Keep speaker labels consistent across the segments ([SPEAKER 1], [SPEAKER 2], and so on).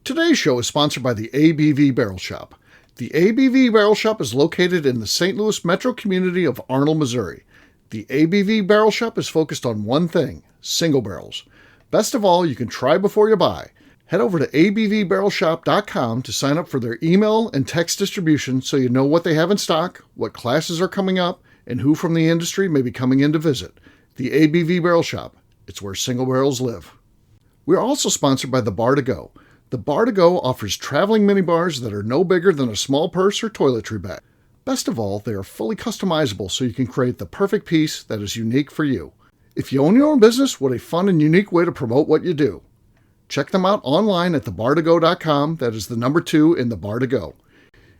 [SPEAKER 1] Today's show is sponsored by the ABV Barrel Shop. The ABV Barrel Shop is located in the St. Louis metro community of Arnold, Missouri. The ABV Barrel Shop is focused on one thing, single barrels. Best of all, you can try before you buy. Head over to abvbarrelshop.com to sign up for their email and text distribution so you know what they have in stock, what classes are coming up, and who from the industry may be coming in to visit. The ABV Barrel Shop. It's where single barrels live. We're also sponsored by the Bar to Go. The Bar to Go offers traveling minibars that are no bigger than a small purse or toiletry bag. Best of all, they are fully customizable so you can create the perfect piece that is unique for you. If you own your own business, what a fun and unique way to promote what you do. Check them out online at thebartogo.com. That is the number 2 in the Bar to Go.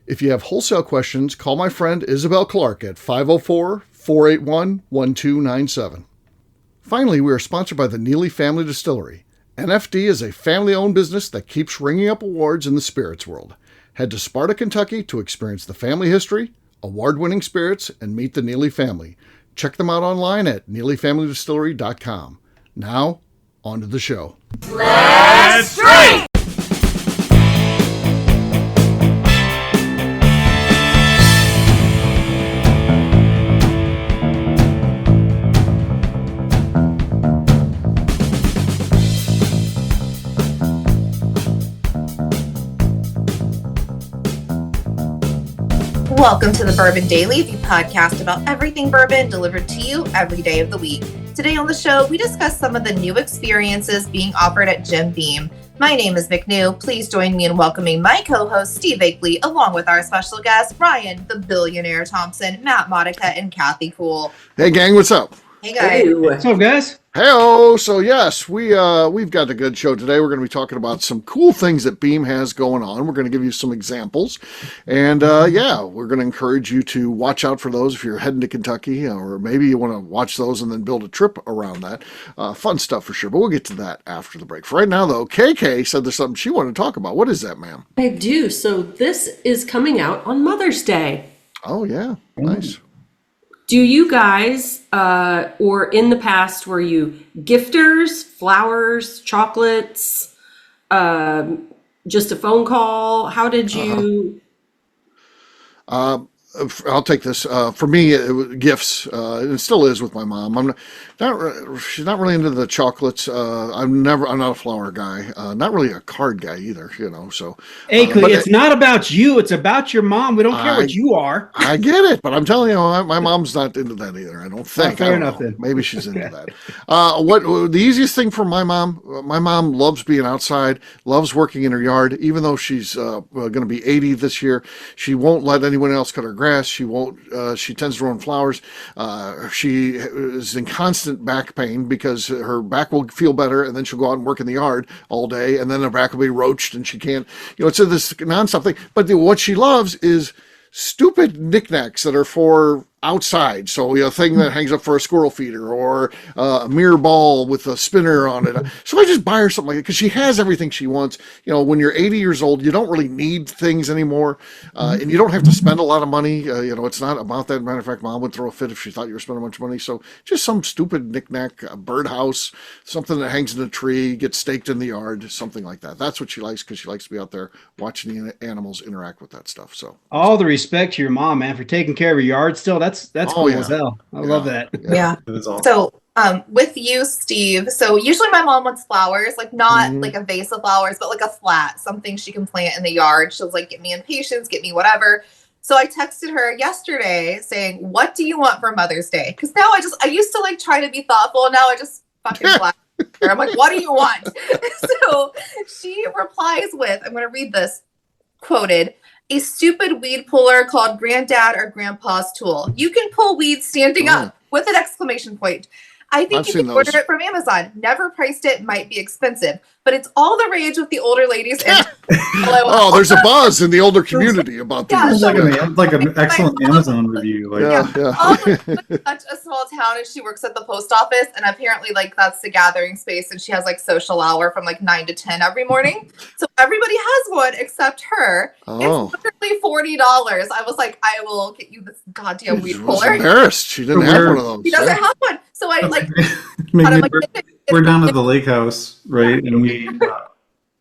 [SPEAKER 1] If you have wholesale questions, call my friend Isabel Clark at 504-481-1297. Finally, we are sponsored by the Neely Family Distillery. NFD is a family-owned business that keeps ringing up awards in the spirits world. Head to Sparta, Kentucky to experience the family history, award-winning spirits, and meet the Neely family. Check them out online at neelyfamilydistillery.com. Now, on to the show.
[SPEAKER 2] Let's drink!
[SPEAKER 3] Welcome to the Bourbon Daily, the podcast about everything bourbon delivered to you every day of the week. Today on the show, we discuss some of the new experiences being offered at Jim Beam. My name is McNew. Please join me in welcoming my co-host, Steve Akeley, along with our special guests, Ryan, the Billionaire Thompson, Matt Modica, and Kathy Cool.
[SPEAKER 1] Hey gang, what's up?
[SPEAKER 3] Hey guys.
[SPEAKER 4] Hey, what's up, guys?
[SPEAKER 1] Hey-o! So yes, we've got a good show today. We're going to be talking about some cool things that Beam has going on. We're going to give you some examples. And we're going to encourage you to watch out for those if you're heading to Kentucky, or maybe you want to watch those and then build a trip around that. Fun stuff for sure, but we'll get to that after the break. For right now, though, KK said there's something she wanted to talk about. What is that, ma'am?
[SPEAKER 4] I do. So this is coming out on Mother's Day.
[SPEAKER 1] Oh, yeah. Nice.
[SPEAKER 4] Do you guys, or in the past, were you gifters, flowers, chocolates, just a phone call? How did you?
[SPEAKER 1] I'll take this. For me, it was gifts. It still is with my mom. She's not really into the chocolates. I'm not a flower guy. Not really a card guy either, so.
[SPEAKER 5] Akeley, it's not about you. It's about your mom. We don't care what you are.
[SPEAKER 1] I get it, but I'm telling you, my mom's not into that either. I don't think.
[SPEAKER 5] Fair enough then.
[SPEAKER 1] Maybe she's into that. What the easiest thing for my mom loves being outside, loves working in her yard, even though she's going to be 80 this year. She won't let anyone else cut her grass. She won't. She tends to her own flowers. She is in constant back pain because her back will feel better, and then she'll go out and work in the yard all day, and then her back will be roached, and she can't. It's this nonstop thing. But what she loves is stupid knickknacks that are for outside. So a thing that hangs up for a squirrel feeder, or a mirror ball with a spinner on it. So I just buy her something like that because she has everything she wants. When you're 80 years old, you don't really need things anymore, and you don't have to spend a lot of money. It's not about that. Matter of fact, mom would throw a fit if she thought you were spending a bunch of money. So just some stupid knickknack, a birdhouse, something that hangs in a tree, gets staked in the yard, something like that. That's what she likes because she likes to be out there watching the animals interact with that stuff. So
[SPEAKER 5] all the respect to your mom, man, for taking care of her yard still. That's cool as hell. I love that.
[SPEAKER 3] Yeah.
[SPEAKER 2] Awesome.
[SPEAKER 3] So with you, Steve, so usually my mom wants flowers, like not like a vase of flowers, but like a flat, something she can plant in the yard. She'll like, get me impatiens, get me whatever. So I texted her yesterday saying, what do you want for Mother's Day? Because now I used to like try to be thoughtful. Now I just fucking blast her. I'm like, what do you want? So she replies with, I'm going to read this, quoted, a stupid weed puller called Granddad or Grandpa's tool. You can pull weed standing up with an exclamation point. I think you can order it from Amazon. Never priced it. Might be expensive, but it's all the rage with the older ladies. And
[SPEAKER 1] there's a buzz in the older community about these.
[SPEAKER 6] Like an excellent Amazon review.
[SPEAKER 3] Such a small town, and she works at the post office, and apparently, like, that's the gathering space, and she has like social hour from like 9 to 10 every morning. So everybody has one except her. It's literally $40. I was like, I will get you this goddamn weed puller.
[SPEAKER 1] She was embarrassed. She didn't have one of those.
[SPEAKER 3] She doesn't have one. So I like.
[SPEAKER 6] We're down at the lake house, right? And we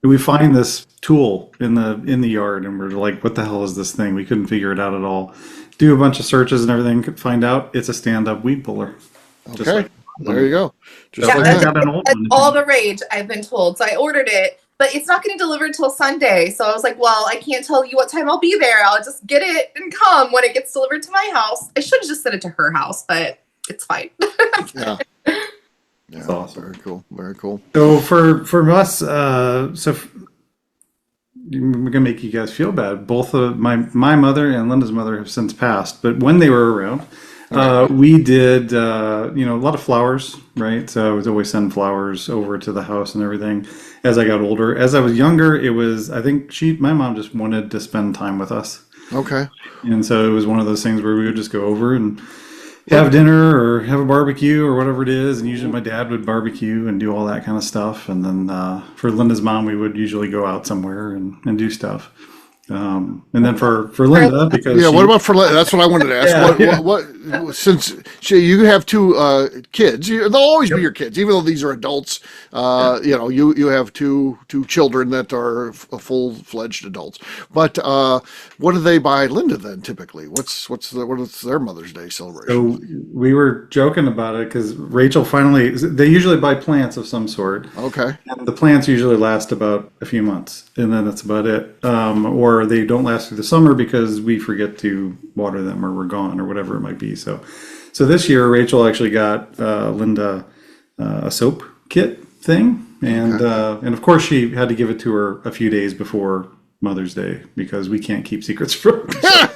[SPEAKER 6] we find this tool in the yard, and we're like, "What the hell is this thing?" We couldn't figure it out at all. Do a bunch of searches and everything. Could find out it's a stand-up weed puller.
[SPEAKER 1] Okay, there you go. Just
[SPEAKER 3] Yeah,
[SPEAKER 1] like
[SPEAKER 3] that's,
[SPEAKER 1] that.
[SPEAKER 6] got an old
[SPEAKER 3] that's
[SPEAKER 6] one.
[SPEAKER 3] all the rage, I've been told. So I ordered it, but it's not getting delivered till Sunday. So I was like, well, I can't tell you what time I'll be there. I'll just get it and come when it gets delivered to my house. I should have just sent it to her house, but it's fine.
[SPEAKER 1] Yeah.
[SPEAKER 6] That's awesome.
[SPEAKER 1] Very cool. Very cool.
[SPEAKER 6] So for us, we're gonna make you guys feel bad. Both of my mother and Linda's mother have since passed, but when they were around, we did a lot of flowers, right? So I was always sending flowers over to the house and everything. As I got older, as I was younger, I think my mom just wanted to spend time with us,
[SPEAKER 1] Okay.
[SPEAKER 6] and so it was one of those things where we would just go over and have dinner or have a barbecue or whatever it is. And usually my dad would barbecue and do all that kind of stuff. And then for Linda's mom, we would usually go out somewhere and do stuff. And then for Linda, because
[SPEAKER 1] Yeah. What about for? That's what I wanted to ask.
[SPEAKER 6] Yeah,
[SPEAKER 1] What since you have two kids, they'll always be your kids, even though these are adults. You have two children that are full-fledged adults. But what do they buy Linda then? Typically, what's their Mother's Day celebration?
[SPEAKER 6] So we were joking about it because Rachel they usually buy plants of some sort.
[SPEAKER 1] Okay.
[SPEAKER 6] And the plants usually last about a few months, and then that's about it. Or they don't last through the summer because we forget to water them, or we're gone, or whatever it might be. So this year Rachel actually got Linda a soap kit thing, and of course she had to give it to her a few days before Mother's Day because we can't keep secrets from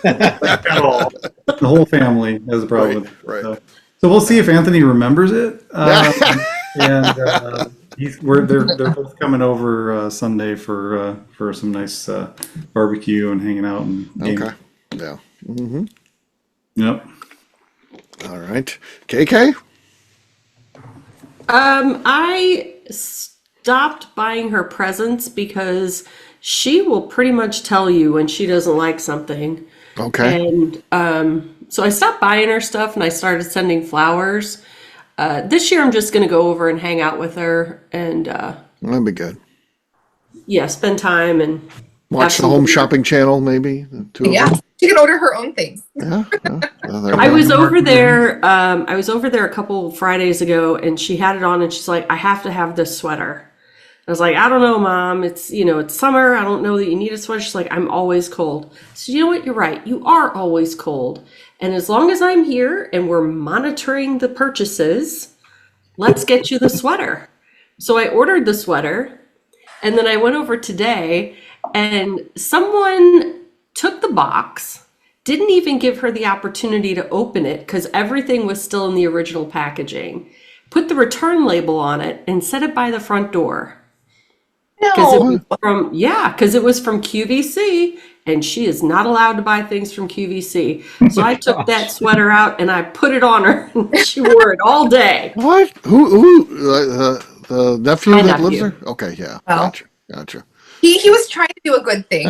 [SPEAKER 6] at all. The whole family has a problem.
[SPEAKER 1] Right.
[SPEAKER 6] So we'll see if Anthony remembers it. And they're both coming over Sunday for some nice barbecue and hanging out and gaming.
[SPEAKER 1] Okay. Yeah. Mm-hmm.
[SPEAKER 6] Yep.
[SPEAKER 1] All right. KK.
[SPEAKER 4] I stopped buying her presents because she will pretty much tell you when she doesn't like something.
[SPEAKER 1] Okay.
[SPEAKER 4] And so I stopped buying her stuff and I started sending flowers. This year I'm just going to go over and hang out with her and
[SPEAKER 1] That'd be good.
[SPEAKER 4] spend time and
[SPEAKER 1] Watch the Home Shopping Channel, maybe. The two of
[SPEAKER 3] Yeah,
[SPEAKER 1] them.
[SPEAKER 3] she can order her own things.
[SPEAKER 1] Yeah.
[SPEAKER 4] I was over there. I was over there a couple Fridays ago, and she had it on, and she's like, "I have to have this sweater." I was like, "I don't know, Mom. It's it's summer. I don't know that you need a sweater." She's like, "I'm always cold." So you know what? You're right. You are always cold, and as long as I'm here and we're monitoring the purchases, let's get you the sweater. So I ordered the sweater, and then I went over today, and someone took the box. Didn't even give her the opportunity to open it because everything was still in the original packaging. Put the return label on it and set it by the front door. Because it was from QVC, and she is not allowed to buy things from QVC. So I took that sweater out and I put it on her, and she wore it all day.
[SPEAKER 1] What? Who? The nephew
[SPEAKER 4] My
[SPEAKER 1] that lives
[SPEAKER 4] nephew.
[SPEAKER 1] there? Okay, yeah.
[SPEAKER 3] Oh.
[SPEAKER 1] Gotcha.
[SPEAKER 3] He was trying to do a good thing.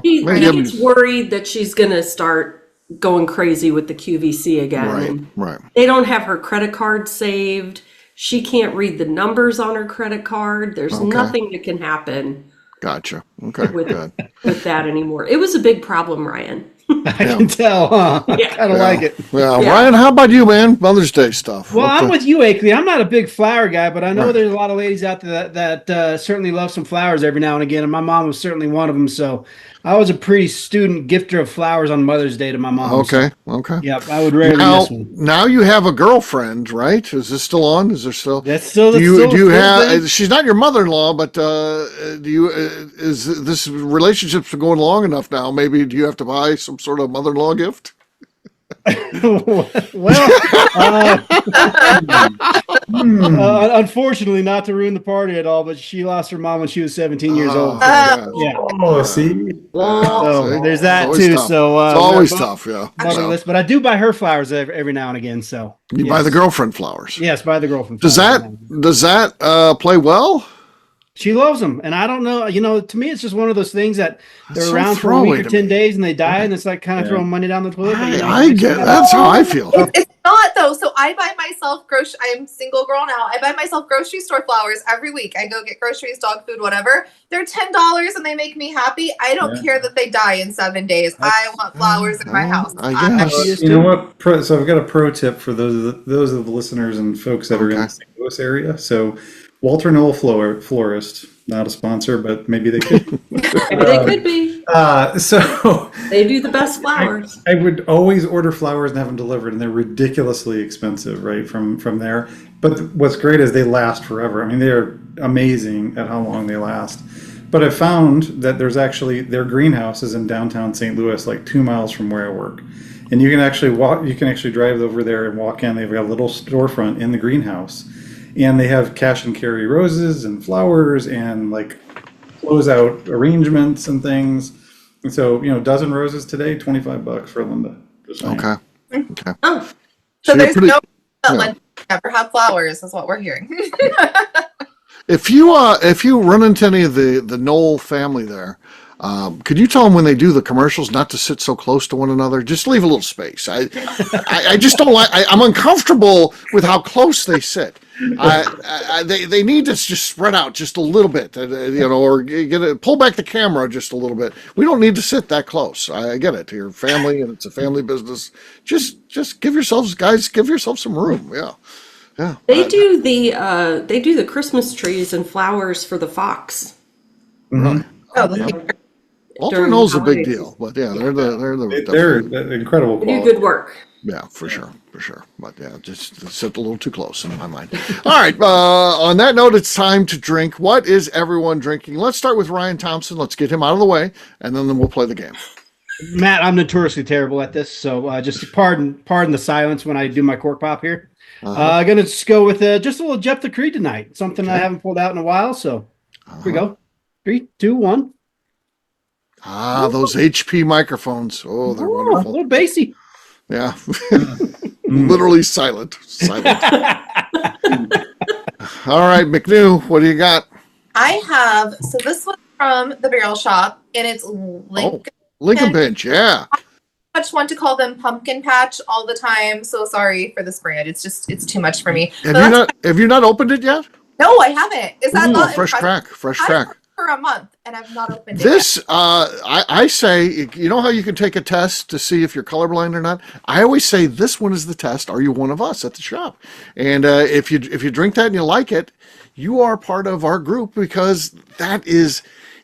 [SPEAKER 4] He's worried that she's going to start going crazy with the QVC again.
[SPEAKER 1] Right.
[SPEAKER 4] They don't have her credit card saved. She can't read the numbers on her credit card. There's nothing that can happen
[SPEAKER 1] Gotcha. Okay, good.
[SPEAKER 4] with that anymore. It was a big problem, Ryan.
[SPEAKER 5] I can tell, huh? I
[SPEAKER 4] Yeah.
[SPEAKER 5] kind of like it.
[SPEAKER 1] Well,
[SPEAKER 4] Yeah.
[SPEAKER 1] Ryan, how about you, man? Mother's Day stuff.
[SPEAKER 5] Well,
[SPEAKER 1] What
[SPEAKER 5] I'm
[SPEAKER 1] the-
[SPEAKER 5] with you, Akeley. I'm not a big flower guy, but I know
[SPEAKER 1] Right.
[SPEAKER 5] there's a lot of ladies out there that certainly love some flowers every now and again, and my mom was certainly one of them. So I was a pretty student gifter of flowers on Mother's Day to my mom.
[SPEAKER 1] Okay.
[SPEAKER 5] Yep, I would rarely
[SPEAKER 1] Now,
[SPEAKER 5] miss one.
[SPEAKER 1] now you have a girlfriend, right? Is this still on? Is there still?
[SPEAKER 5] That's still.
[SPEAKER 1] Do you
[SPEAKER 5] still
[SPEAKER 1] have? She's not your mother-in-law, but do you? Is this relationship's been going long enough now? Maybe do you have to buy some sort of mother-in-law gift?
[SPEAKER 5] Unfortunately, not to ruin the party at all, but she lost her mom when she was 17 years old.
[SPEAKER 1] Yeah.
[SPEAKER 5] Yeah.
[SPEAKER 6] Oh, see?
[SPEAKER 5] So there's that
[SPEAKER 1] Always
[SPEAKER 5] too.
[SPEAKER 1] tough.
[SPEAKER 5] So
[SPEAKER 1] It's always
[SPEAKER 5] we're
[SPEAKER 1] tough, yeah.
[SPEAKER 5] motherless, but I do buy her flowers every now and again. So
[SPEAKER 1] You buy the girlfriend flowers.
[SPEAKER 5] Yes, buy the girlfriend.
[SPEAKER 1] Does
[SPEAKER 5] flowers.
[SPEAKER 1] that play well?
[SPEAKER 5] She loves them, and I don't know. To me, it's just one of those things that
[SPEAKER 1] That's
[SPEAKER 5] they're
[SPEAKER 1] so
[SPEAKER 5] around for a
[SPEAKER 1] throwaway
[SPEAKER 5] week or
[SPEAKER 1] to
[SPEAKER 5] 10
[SPEAKER 1] me.
[SPEAKER 5] days and they die, and it's like kind of throwing money down the toilet. But,
[SPEAKER 1] I get that's how I feel.
[SPEAKER 3] It's not though. So I buy myself I'm a single girl now. I buy myself grocery store flowers every week. I go get groceries, dog food, whatever. They're $10 and they make me happy. I don't care that they die in 7 days. I want flowers in my house.
[SPEAKER 1] I guess.
[SPEAKER 6] You know what? So I've got a pro tip for those of the listeners and folks that are in the St. Louis area. So Walter Knoll Florist, not a sponsor, but maybe they could.
[SPEAKER 4] Maybe they could be.
[SPEAKER 6] So
[SPEAKER 4] They do the best flowers.
[SPEAKER 6] I would always order flowers and have them delivered, and they're ridiculously expensive, right, from there. But what's great is they last forever. I mean, they're amazing at how long they last. But I found that there's actually their greenhouse is in downtown St. Louis, like 2 miles from where I work. And you can actually walk. You can actually drive over there and walk in. They've got a little storefront in the greenhouse, and they have cash and carry roses and flowers and like closeout arrangements and things. And so, a dozen roses today, $25 for Linda. Just saying.
[SPEAKER 1] Okay. Okay.
[SPEAKER 4] Oh,
[SPEAKER 3] So
[SPEAKER 1] you're
[SPEAKER 3] there's
[SPEAKER 1] pretty-
[SPEAKER 3] no that
[SPEAKER 1] yeah.
[SPEAKER 3] Linda never have flowers, is what we're hearing.
[SPEAKER 1] If you run into any of the Knoll family there, could you tell them when they do the commercials not to sit so close to one another? Just leave a little space. I just don't like. I'm uncomfortable with how close they sit. They need to just spread out just a little bit, or pull back the camera just a little bit. We don't need to sit that close. I get it. Your family, and it's a family business. Just give yourselves some room. Yeah. Yeah.
[SPEAKER 4] they do the Christmas trees and flowers for the fox.
[SPEAKER 1] Really.
[SPEAKER 3] Oh, the
[SPEAKER 1] Walter
[SPEAKER 4] During
[SPEAKER 1] Knoll's a big
[SPEAKER 4] holidays.
[SPEAKER 1] deal, but yeah, they're
[SPEAKER 6] Incredible
[SPEAKER 4] They do
[SPEAKER 6] quality.
[SPEAKER 4] good work.
[SPEAKER 1] yeah, for sure. But yeah, just sit a little too close in my mind. All right. On that note, it's time to drink. What is everyone drinking? Let's start with Ryan Thompson. Let's get him out of the way, and then we'll play the game.
[SPEAKER 5] Matt, I'm notoriously terrible at this, so just pardon the silence when I do my cork pop here. I'm gonna just go with just a little Jeff the Creed tonight. Something I haven't pulled out in a while. So here we go. 3, 2, 1.
[SPEAKER 1] Those HP microphones. Oh, they're
[SPEAKER 5] A
[SPEAKER 1] wonderful.
[SPEAKER 5] little bassy.
[SPEAKER 1] Yeah. Literally silent. All right, McNew, what do you got?
[SPEAKER 3] I have, so this was from the Barrel Shop, and it's
[SPEAKER 1] Lincoln Bench, yeah.
[SPEAKER 3] much want to call them pumpkin patch all the time. So sorry for this brand. It's too much for me.
[SPEAKER 1] Have you not opened it yet?
[SPEAKER 3] No, I haven't. Is that not
[SPEAKER 1] fresh crack? Fresh
[SPEAKER 3] I've
[SPEAKER 1] crack.
[SPEAKER 3] had it for a month and I've not opened it
[SPEAKER 1] This, I say, you know how you can take a test to see if you're colorblind or not? I always say this one is the test. Are you one of us at the shop? And if you drink that and you like it, you are part of our group, because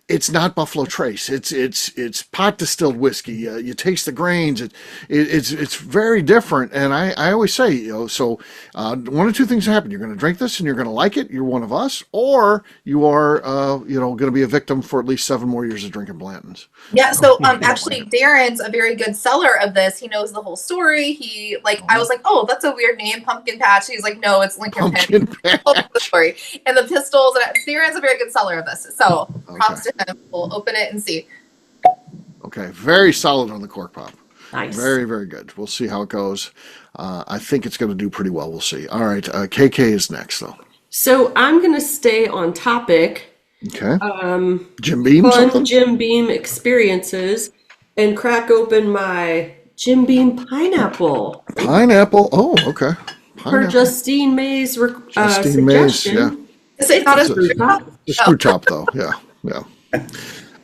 [SPEAKER 1] it's not Buffalo Trace. It's pot distilled whiskey. You taste the grains. It's very different. And I always say, so one of two things happen. You're going to drink this and you're going to like it. You're one of us, or you are, going to be a victim for at least 7 more years of drinking Blanton's.
[SPEAKER 3] Yeah. So actually, Darren's a very good seller of this. He knows the whole story. I was like, oh, that's a weird name, Pumpkin Patch. He's like, no, it's Lincoln
[SPEAKER 1] Pumpkin
[SPEAKER 3] Patch.
[SPEAKER 1] Patch.
[SPEAKER 3] The story and the pistols. And Darren's a very good seller of this. So props to him. We'll open it and see.
[SPEAKER 1] Okay, very solid on the cork pop.
[SPEAKER 4] Nice.
[SPEAKER 1] Very, very good. We'll see how it goes. I think it's going to do pretty well. We'll see. All right, KK is next, though.
[SPEAKER 4] So I'm going to stay on topic.
[SPEAKER 1] Okay. Jim Beam,
[SPEAKER 4] Fun
[SPEAKER 1] something?
[SPEAKER 4] Jim Beam experiences and crack open my Jim Beam pineapple.
[SPEAKER 1] Pineapple. Oh, okay.
[SPEAKER 4] Per
[SPEAKER 1] Pineapple.
[SPEAKER 4] Justine May's
[SPEAKER 1] Justine Mays,
[SPEAKER 4] suggestion.
[SPEAKER 1] yeah.
[SPEAKER 3] It's not a
[SPEAKER 1] It's
[SPEAKER 3] screw top.
[SPEAKER 1] The screw top, though. Yeah.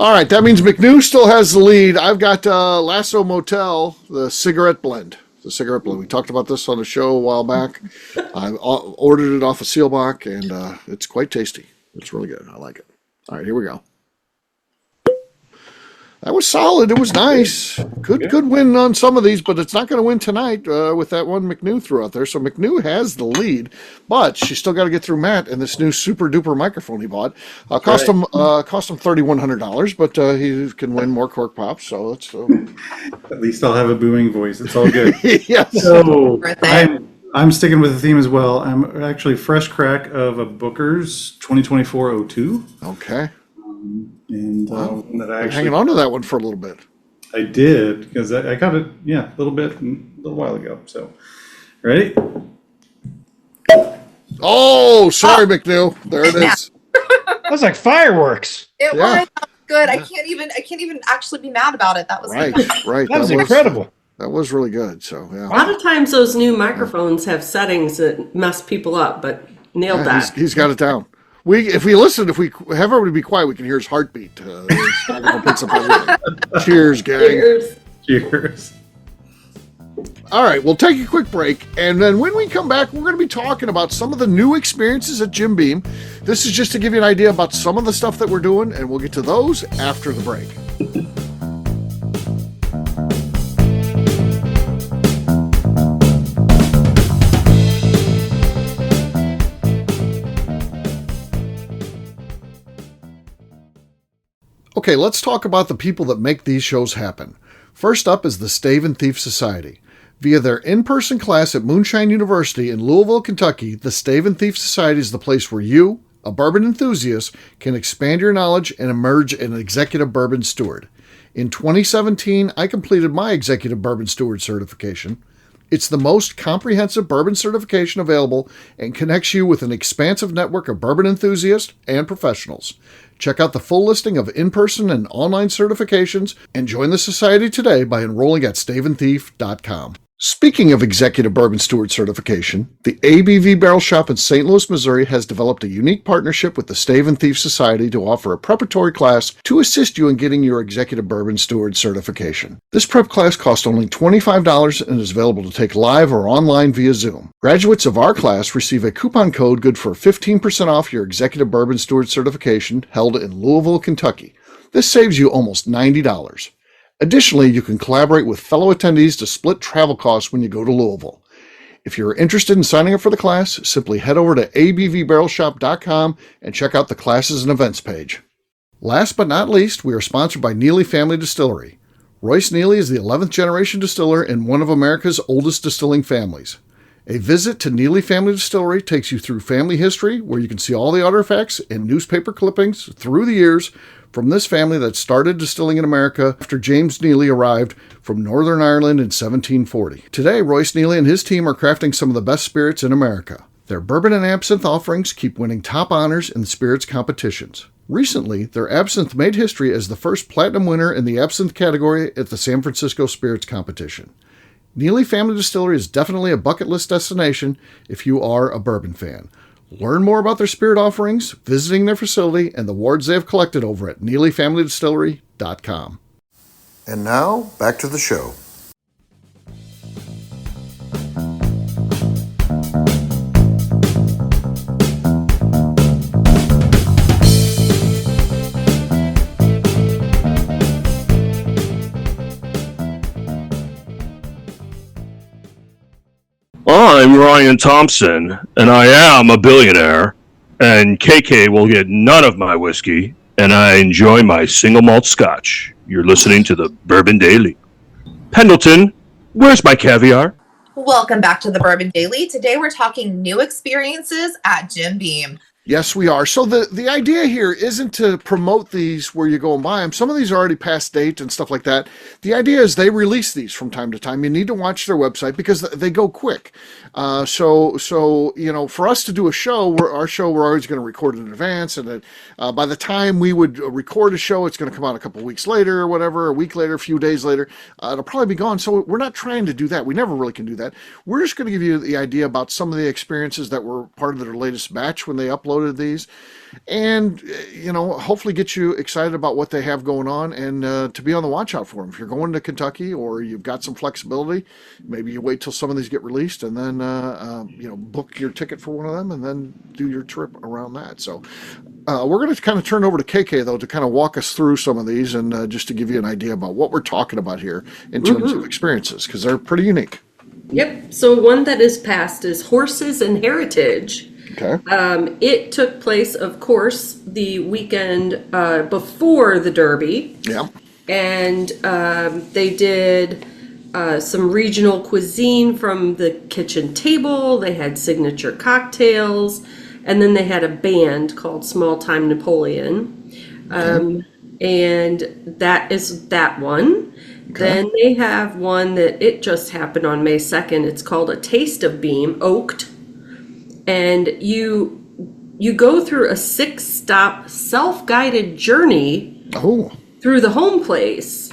[SPEAKER 1] All right, that means McNew still has the lead. I've got Lasso Motel, the cigarette blend. We talked about this on the show a while back. I ordered it off of Sealbach, and it's quite tasty. It's really good. I like it. All right, here we go. That was solid. It was nice. Good win on some of these, but it's not going to win tonight with that one McNew threw out there. So McNew has the lead, but she's still got to get through Matt and this new super duper microphone he bought. Cost him $3,100, but he can win more cork pops. So let's.
[SPEAKER 6] At least I'll have a booming voice. It's all good.
[SPEAKER 1] Yes.
[SPEAKER 6] So I'm sticking with the theme as well. I'm actually fresh crack of a Booker's 2024-02.
[SPEAKER 1] Okay.
[SPEAKER 6] And that I actually
[SPEAKER 1] Hanging on to that one for a little bit.
[SPEAKER 6] I did, because I got it, a little while ago. So, ready?
[SPEAKER 1] Oh, sorry, McNew. There it is.
[SPEAKER 5] That was like fireworks.
[SPEAKER 3] It
[SPEAKER 1] Yeah.
[SPEAKER 3] was good. I can't even actually be mad about it. That was
[SPEAKER 1] Right,
[SPEAKER 3] good.
[SPEAKER 1] right.
[SPEAKER 5] That was incredible.
[SPEAKER 1] That was really good. So, yeah.
[SPEAKER 4] A lot of times those new microphones have settings that mess people up, but nailed that.
[SPEAKER 1] He's got it down. If we have everybody be quiet, we can hear his heartbeat. Picks up everything. Cheers, gang.
[SPEAKER 4] Cheers.
[SPEAKER 6] Cheers.
[SPEAKER 1] All right, we'll take a quick break, and then when we come back, we're going to be talking about some of the new experiences at Jim Beam. This is just to give you an idea about some of the stuff that we're doing, and we'll get to those after the break. Okay, let's talk about the people that make these shows happen. First up is the Stave and Thief Society. Via their in-person class at Moonshine University in Louisville, Kentucky, the Stave and Thief Society is the place where you, a bourbon enthusiast, can expand your knowledge and emerge an executive bourbon steward. In 2017, I completed my executive bourbon steward certification. It's the most comprehensive bourbon certification available and connects you with an expansive network of bourbon enthusiasts and professionals. Check out the full listing of in-person and online certifications and join the society today by enrolling at staveandthief.com. Speaking of executive bourbon steward certification, the ABV Barrel Shop in St. Louis, Missouri has developed a unique partnership with the Stave and Thief Society to offer a preparatory class to assist you in getting your executive bourbon steward certification. This prep class costs only $25 and is available to take live or online via Zoom. Graduates of our class receive a coupon code good for 15% off your executive bourbon steward certification held in Louisville, Kentucky. This saves you almost $90. Additionally, you can collaborate with fellow attendees to split travel costs when you go to Louisville. If you're interested in signing up for the class, simply head over to abvbarrelshop.com and check out the classes and events page. Last but not least, we are sponsored by Neely Family Distillery. Royce Neely is the 11th generation distiller in one of America's oldest distilling families. A visit to Neely Family Distillery takes you through family history, where you can see all the artifacts and newspaper clippings through the years from this family that started distilling in America after James Neely arrived from Northern Ireland in 1740. Today, Royce Neely and his team are crafting some of the best spirits in America. Their bourbon and absinthe offerings keep winning top honors in the spirits competitions. Recently, their absinthe made history as the first platinum winner in the absinthe category at the San Francisco Spirits Competition. Neely Family Distillery is definitely a bucket list destination if you are a bourbon fan. Learn more about their spirit offerings, visiting their facility, and the awards they have collected over at NeelyFamilyDistillery.com. And now, back to the show.
[SPEAKER 2] I'm Ryan Thompson, and I am a billionaire, and KK will get none of my whiskey, and I enjoy my single malt scotch. You're listening to the Bourbon Daily. Pendleton, where's my caviar?
[SPEAKER 3] Welcome back to the Bourbon Daily. Today we're talking new experiences at Jim Beam.
[SPEAKER 1] Yes, we are. So the idea here isn't to promote these where you go and buy them. Some of these are already past date and stuff like that. The idea is they release these from time to time. You need to watch their website because they go quick. So you know, for us to do a show, we're always going to record in advance, and then by the time we would record a show, it's going to come out a couple weeks later or whatever, a week later, a few days later. It'll probably be gone. So we're not trying to do that. We never really can do that. We're just going to give you the idea about some of the experiences that were part of their latest batch when they uploaded these, and you know, hopefully get you excited about what they have going on, and to be on the watch out for them. If you're going to Kentucky or you've got some flexibility, maybe you wait till some of these get released and then you know, book your ticket for one of them and then do your trip around that. So we're going to kind of turn over to KK though to kind of walk us through some of these, and just to give you an idea about what we're talking about here in terms of experiences, because they're pretty unique.
[SPEAKER 4] Yep. So one that is past is Horses and Heritage.
[SPEAKER 1] Okay.
[SPEAKER 4] It took place, of course, the weekend before the Derby.
[SPEAKER 1] Yeah.
[SPEAKER 4] And they did some regional cuisine from the kitchen table. They had signature cocktails. And then they had a band called Small Time Napoleon. And that is that one. Okay. Then they have one that it just happened on May 2nd. It's called A Taste of Beam, oaked. And you you go through a 6-stop self-guided journey
[SPEAKER 1] Oh,
[SPEAKER 4] through the home place.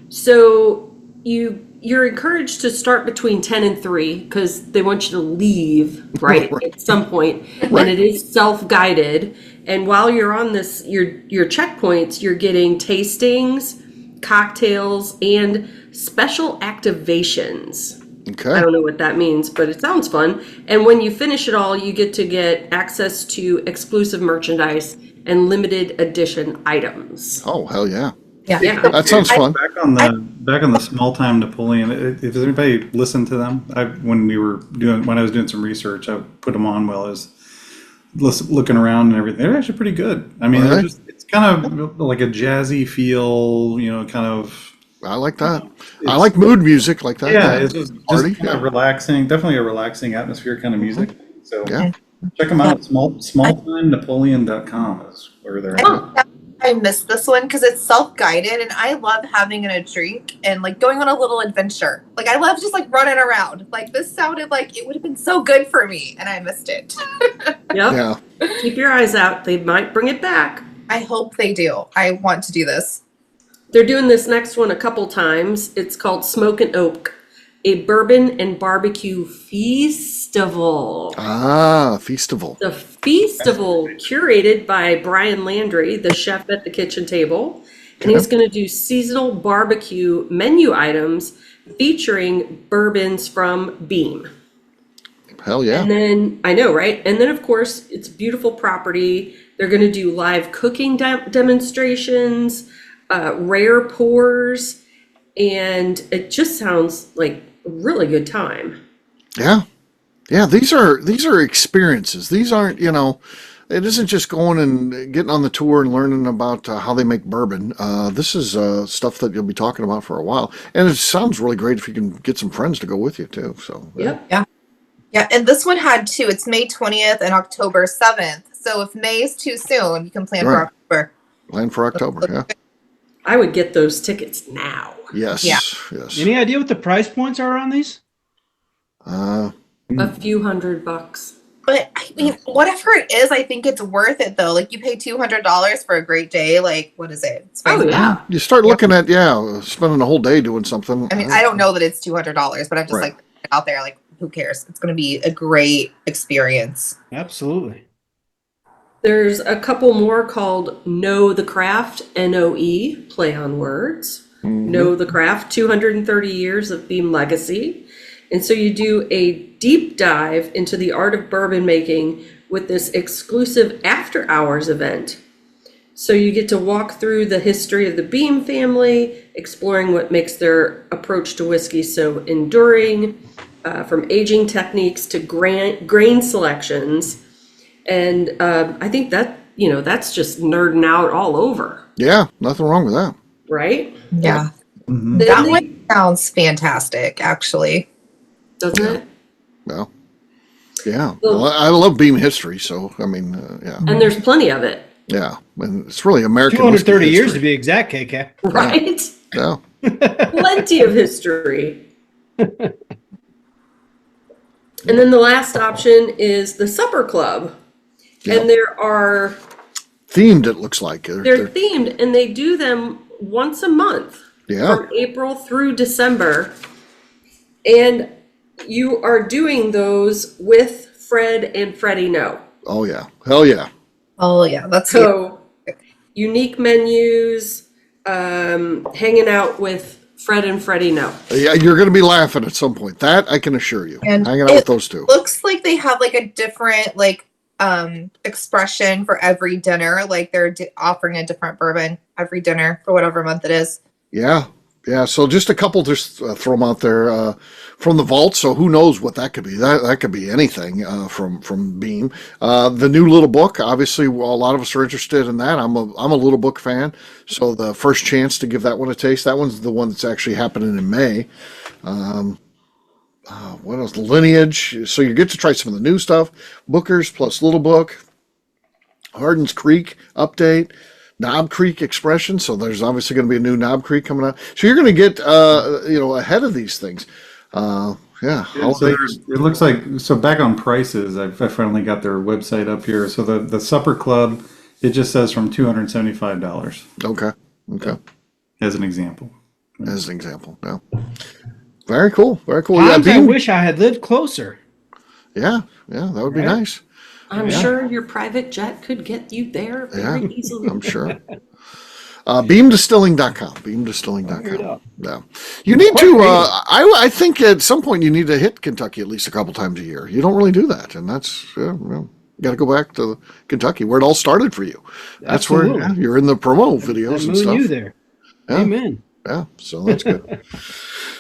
[SPEAKER 4] So you're encouraged to start between 10 and 3 because they want you to leave right at some point. And it is self-guided. And while you're on this, your checkpoints, you're getting tastings, cocktails, and special activations.
[SPEAKER 1] okay.
[SPEAKER 4] I don't know what that means, but it sounds fun. And when you finish it all, you get to get access to exclusive merchandise and limited edition items.
[SPEAKER 1] Oh, hell yeah.
[SPEAKER 4] Yeah.
[SPEAKER 1] That sounds fun.
[SPEAKER 6] Back on the small time Napoleon. If anybody listened to them, when I was doing some research, I put them on while I was looking around and everything. They're actually pretty good. I mean,
[SPEAKER 1] Really?
[SPEAKER 6] it's kind of like a jazzy feel, kind of.
[SPEAKER 1] I like that. I like mood music like that.
[SPEAKER 6] Yeah, it's just
[SPEAKER 1] Party,
[SPEAKER 6] kind of relaxing. Definitely a relaxing atmosphere kind of music. So
[SPEAKER 1] Yeah.
[SPEAKER 6] check them out. Smalltimenapoleon.com is where they're at.
[SPEAKER 3] I missed this one because it's self-guided, and I love having a drink and like going on a little adventure. Like I love just like running around. Like this sounded like it would have been so good for me, and I missed it.
[SPEAKER 4] Yep.
[SPEAKER 1] Yeah.
[SPEAKER 4] Keep your eyes out. They might bring it back.
[SPEAKER 3] I hope they do. I want to do this.
[SPEAKER 4] They're doing this next one a couple times. It's called Smoke and Oak, a bourbon and barbecue festival.
[SPEAKER 1] Ah, Festival.
[SPEAKER 4] The festival curated by Brian Landry, the chef at the kitchen table. And he's going to do seasonal barbecue menu items featuring bourbons from Beam.
[SPEAKER 1] Hell yeah.
[SPEAKER 4] And then, I know, right? And then, of course, it's a beautiful property. They're going to do live cooking demonstrations, rare pours, and it just sounds like a really good time.
[SPEAKER 1] Yeah. Yeah, these are experiences. These aren't, it isn't just going and getting on the tour and learning about how they make bourbon. This is stuff that you'll be talking about for a while. And it sounds really great if you can get some friends to go with you too. So
[SPEAKER 4] Yep.
[SPEAKER 3] Yeah, and this one had two. It's May 20th and October 7th. So if May is too soon, you can plan for
[SPEAKER 1] Right.
[SPEAKER 3] October.
[SPEAKER 1] Plan for October, yeah.
[SPEAKER 4] I would get those tickets now.
[SPEAKER 1] Yes.
[SPEAKER 3] Yeah.
[SPEAKER 1] Yes.
[SPEAKER 5] Any idea what the price points are on these?
[SPEAKER 4] A few $100.
[SPEAKER 3] But I mean, whatever it is, I think it's worth it though. Like you pay $200 for a great day. Like what is it? It's
[SPEAKER 4] Oh,
[SPEAKER 3] fine.
[SPEAKER 4] yeah.
[SPEAKER 1] You start looking at, spending a whole day doing something.
[SPEAKER 3] I mean, I don't know that it's $200, but I'm just
[SPEAKER 1] Right.
[SPEAKER 3] like out there. Like who cares? It's going to be a great experience.
[SPEAKER 5] Absolutely.
[SPEAKER 4] There's a couple more called Know the Craft, NOE, play on words. Know the Craft, 230 years of Beam legacy. And so you do a deep dive into the art of bourbon making with this exclusive after hours event. So you get to walk through the history of the Beam family, exploring what makes their approach to whiskey so enduring, from aging techniques to grain selections. And I think that, that's just nerding out all over,
[SPEAKER 1] Yeah, nothing wrong with that.
[SPEAKER 4] right?
[SPEAKER 3] Yeah.
[SPEAKER 6] Mhm.
[SPEAKER 4] Then
[SPEAKER 3] That
[SPEAKER 4] they-
[SPEAKER 3] one sounds fantastic, actually.
[SPEAKER 4] Doesn't it?
[SPEAKER 1] Well, yeah.
[SPEAKER 4] Well-
[SPEAKER 1] Well, I love Beam history, so I mean, yeah,
[SPEAKER 4] And there's plenty of it,
[SPEAKER 1] yeah. And it's really American.
[SPEAKER 5] 230
[SPEAKER 1] whiskey
[SPEAKER 5] years to
[SPEAKER 1] history.
[SPEAKER 5] be exact, KK.
[SPEAKER 4] right?
[SPEAKER 1] Yeah.
[SPEAKER 4] Plenty of history. And then the last option is the supper club.
[SPEAKER 1] Yep.
[SPEAKER 4] And there are,
[SPEAKER 1] Themed, it looks like.
[SPEAKER 4] they're themed and they do them once a month
[SPEAKER 1] Yeah.
[SPEAKER 4] from April through December. And you are doing those with Fred and Freddie No.
[SPEAKER 1] Oh yeah. Hell yeah.
[SPEAKER 3] Oh yeah, that's good.
[SPEAKER 4] So unique menus, hanging out with Fred and Freddie No.
[SPEAKER 1] Yeah, you're going to be laughing at some point. That I can assure you.
[SPEAKER 3] And
[SPEAKER 1] Hanging out with those two.
[SPEAKER 3] Looks like they have like a different expression for every dinner. Like they're offering a different bourbon every dinner for whatever month it is.
[SPEAKER 1] Yeah. Yeah. So just a couple, just throw them out there from the vault. So who knows what that could be? That could be anything from Beam. The new little book. Obviously, a lot of us are interested in that. I'm a little book fan. So the first chance to give that one a taste. That one's the one that's actually happening in May. What else? Lineage. So you get to try some of the new stuff. Booker's plus Little Book. Hardin's Creek update. Knob Creek expression. So there's obviously going to be a new Knob Creek coming out. So you're going to get, ahead of these things. Yeah.
[SPEAKER 6] Yeah, so it looks like, so back on prices, I finally got their website up here. So the supper club, it just says from $275
[SPEAKER 1] Okay.
[SPEAKER 6] as an example.
[SPEAKER 1] As an example. Yeah. Very cool. Very cool.
[SPEAKER 5] Times I
[SPEAKER 1] Beam.
[SPEAKER 5] wish I had lived closer.
[SPEAKER 1] Yeah. That would be
[SPEAKER 5] Right?
[SPEAKER 1] nice.
[SPEAKER 4] I'm sure your private jet could get you there very
[SPEAKER 1] Yeah,
[SPEAKER 4] easily.
[SPEAKER 1] I'm sure. Beamdistilling.com. Beamdistilling.com. Yeah. You need to, I think at some point you need to hit Kentucky at least a couple times a year. You don't really do that. And that's, you got to go back to Kentucky where it all started for you. That's where you're in the promo videos and stuff.
[SPEAKER 5] You there.
[SPEAKER 1] Yeah.
[SPEAKER 5] Amen.
[SPEAKER 1] Yeah, so that's good.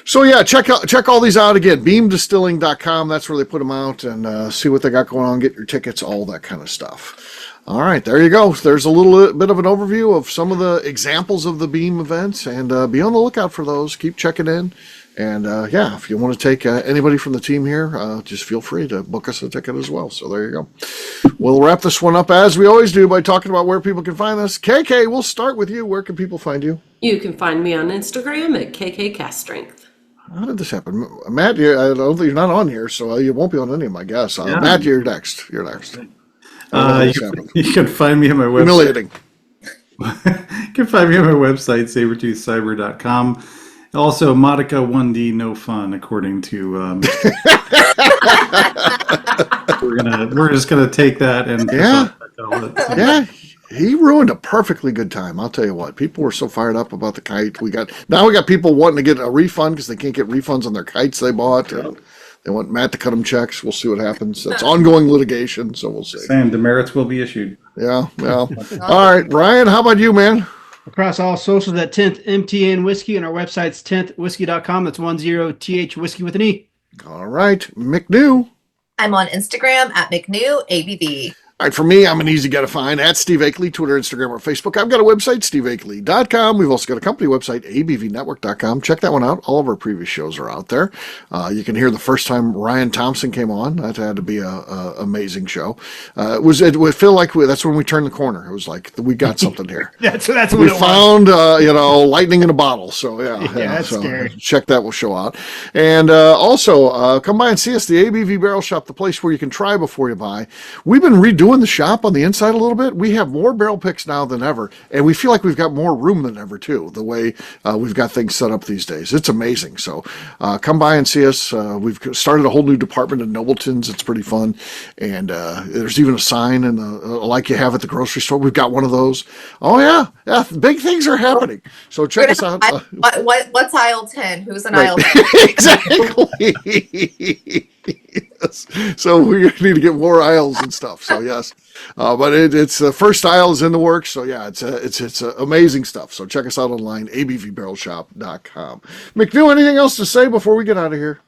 [SPEAKER 1] So yeah, check all these out again. Beamdistilling.com. That's where they put them out, and see what they got going on. Get your tickets, all that kind of stuff. All right, there you go. There's a little bit of an overview of some of the examples of the Beam events, and be on the lookout for those. Keep checking in, and yeah, if you want to take anybody from the team here, just feel free to book us a ticket as well. So there you go. We'll wrap this one up as we always do by talking about where people can find us. KK, we'll start with you. Where can people find you?
[SPEAKER 4] You can find me on Instagram at KKCastStrength.
[SPEAKER 1] How did this happen? Matt, I don't think you're not on here, so you won't be on any of my guests. Matt, you're next. You're next.
[SPEAKER 6] You can find me on my website.
[SPEAKER 1] Humiliating.
[SPEAKER 6] You can find me on my website, sabertoothcyber.com. Also, Modica 1D no fun, according to we're just gonna take that and
[SPEAKER 1] Yeah. He ruined a perfectly good time. I'll tell you what. People were so fired up about the kite. We got people wanting to get a refund because they can't get refunds on their kites they bought. And they want Matt to cut them checks. We'll see what happens. It's ongoing litigation, so we'll see.
[SPEAKER 6] And demerits will be issued.
[SPEAKER 1] Yeah. All right, Ryan, how about you, man?
[SPEAKER 5] Across all socials at 10th MTN Whiskey, and our website's 10thwhiskey.com. That's 10th whiskey with an E.
[SPEAKER 1] All right, McNew.
[SPEAKER 3] I'm on Instagram at McNew ABV.
[SPEAKER 1] All right, for me, I'm an easy guy to find at Steve Akeley, Twitter, Instagram, or Facebook. I've got a website, steveakeley.com. We've also got a company website, abvnetwork.com. Check that one out. All of our previous shows are out there. You can hear the first time Ryan Thompson came on. That had to be a amazing show. It would feel like that's when we turned the corner. It was like, we got something here.
[SPEAKER 5] That's what
[SPEAKER 1] We
[SPEAKER 5] it was.
[SPEAKER 1] found, lightning in a bottle. So,
[SPEAKER 5] That's
[SPEAKER 1] so
[SPEAKER 5] scary.
[SPEAKER 1] check that show out. And also, come by and see us, the ABV Barrel Shop, the place where you can try before you buy. We've been redoing the shop on the inside a little bit. We have more barrel picks now than ever, and we feel like we've got more room than ever, too, the way we've got things set up these days. It's amazing. So come by and see us. We've started a whole new department in Nobleton's. It's pretty fun. And there's even a sign like you have at the grocery store. We've got one of those. Oh, yeah. Yeah, big things are happening. So check us out.
[SPEAKER 3] What's aisle 10? Who's in aisle 10?
[SPEAKER 1] Exactly. Yes. So we need to get more aisles and stuff. So yes, but it's the first aisle is in the works. So yeah, it's amazing stuff. So check us out online, abvbarrelshop.com. McNew, anything else to say before we get out of here?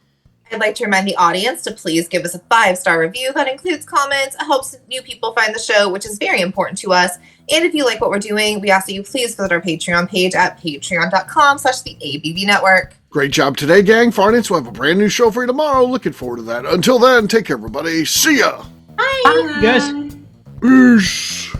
[SPEAKER 3] I'd like to remind the audience to please give us a 5-star review that includes comments. It helps new people find the show, which is very important to us. And if you like what we're doing, we ask that you please visit our Patreon page at patreon.com/the ABV
[SPEAKER 1] Great job today, gang. For audience, we'll have a brand new show for you tomorrow. Looking forward to that. Until then, take care, everybody. See ya.
[SPEAKER 3] Bye.
[SPEAKER 5] You guys.
[SPEAKER 1] Peace.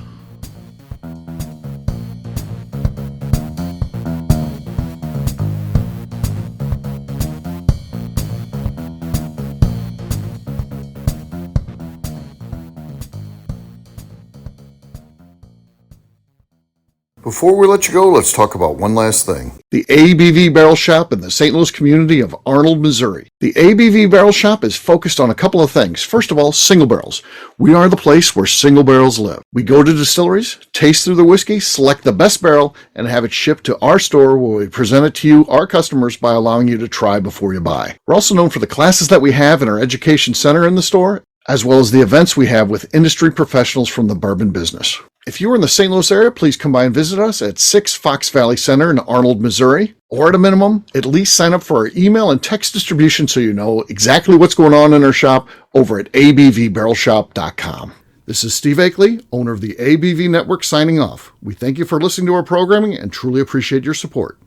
[SPEAKER 1] Before we let you go, let's talk about one last thing. The ABV Barrel Shop in the St. Louis community of Arnold, Missouri. The ABV Barrel Shop is focused on a couple of things. First of all, single barrels. We are the place where single barrels live. We go to distilleries, taste through the whiskey, select the best barrel, and have it shipped to our store where we present it to you, our customers, by allowing you to try before you buy. We're also known for the classes that we have in our education center in the store, as well as the events we have with industry professionals from the bourbon business. If you are in the St. Louis area, please come by and visit us at 6 Fox Valley Center in Arnold, Missouri. Or at a minimum, at least sign up for our email and text distribution so you know exactly what's going on in our shop over at abvbarrelshop.com. This is Steve Akeley, owner of the ABV Network, signing off. We thank you for listening to our programming and truly appreciate your support.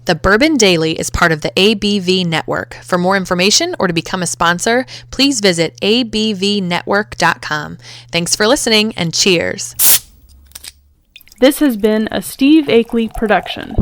[SPEAKER 7] The Bourbon Daily is part of the ABV Network. For more information or to become a sponsor, please visit abvnetwork.com. Thanks for listening and cheers.
[SPEAKER 8] This has been a Steve Akeley production.